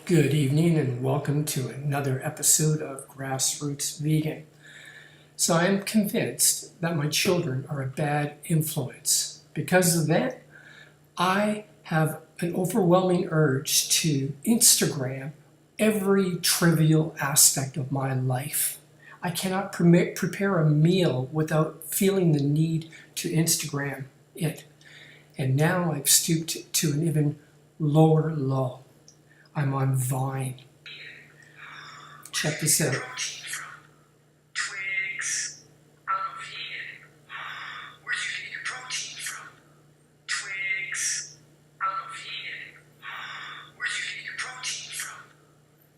Good evening and welcome to another episode of Grassroots Vegan. So I am convinced that my children are a bad influence. Because of that, I have an overwhelming urge to Instagram every trivial aspect of my life. I cannot prepare a meal without feeling the need to Instagram it. And now I've stooped to an even lower low. I'm on Vine. Check this out. Twigs. I'm a vegan. Where do you get your protein from? Twigs. I'm a vegan. Where do you get your protein from?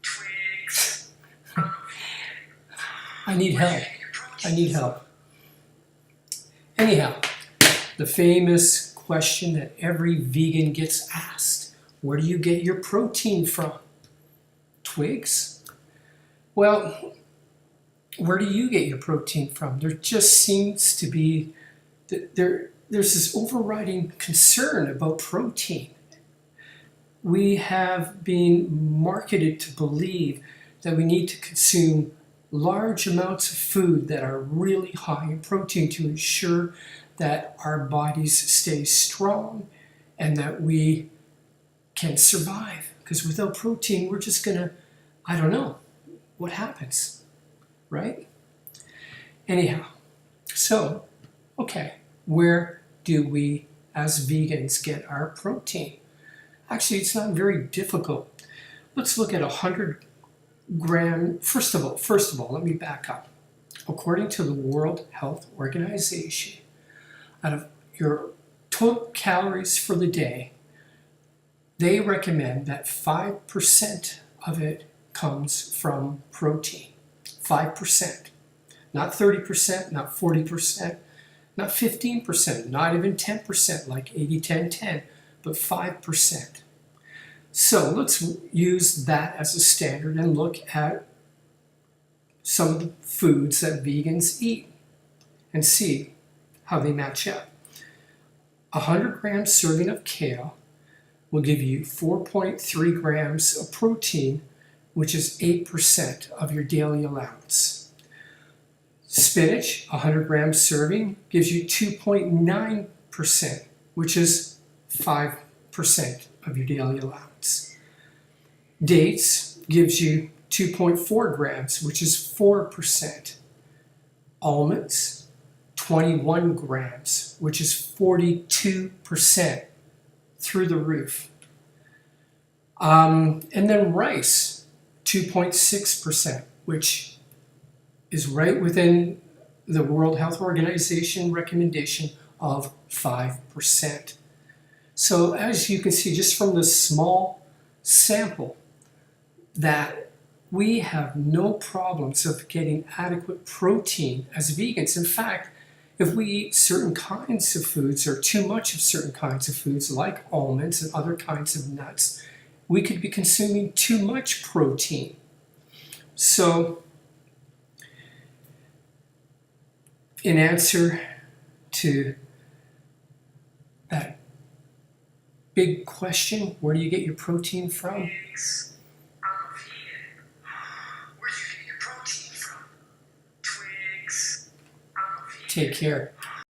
Twigs. I'm a vegan. I need help. I need help. Anyhow, the famous question that every vegan gets asked. Where do you get your protein from? Twigs? Well, where do you get your protein from? There just seems to be, there's this overriding concern about protein. We have been marketed to believe that we need to consume large amounts of food that are really high in protein to ensure that our bodies stay strong and that we can survive. Because without protein, we're just gonna, I don't know, what happens, right? Anyhow, so, okay, where do we as vegans get our protein? Actually, it's not very difficult. Let's look at 100 gram, first of all, let me back up. According to the World Health Organization, out of your total calories for the day, they recommend that 5% of it comes from protein. 5%. Not 30%, not 40%, not 15%, not even 10% like 80-10-10, but 5%. So let's use that as a standard and look at some of the foods that vegans eat and see how they match up. 100 gram serving of kale will give you 4.3 grams of protein, which is 8% of your daily allowance. Spinach, 100 grams serving, gives you 2.9%, which is 5% of your daily allowance. Dates gives you 2.4 grams, which is 4%. Almonds, 21 grams, which is 42%. Through the roof. And then rice, 2.6%, which is right within the World Health Organization recommendation of 5%. So as you can see, just from this small sample, that we have no problems of getting adequate protein as vegans. In fact, if we eat certain kinds of foods or too much of certain kinds of foods like almonds and other kinds of nuts, we could be consuming too much protein. So, in answer to that big question, where do you get your protein from? Twigs. I'm a vegan. Where do you get your protein from? Twigs. I'm a vegan. Take care.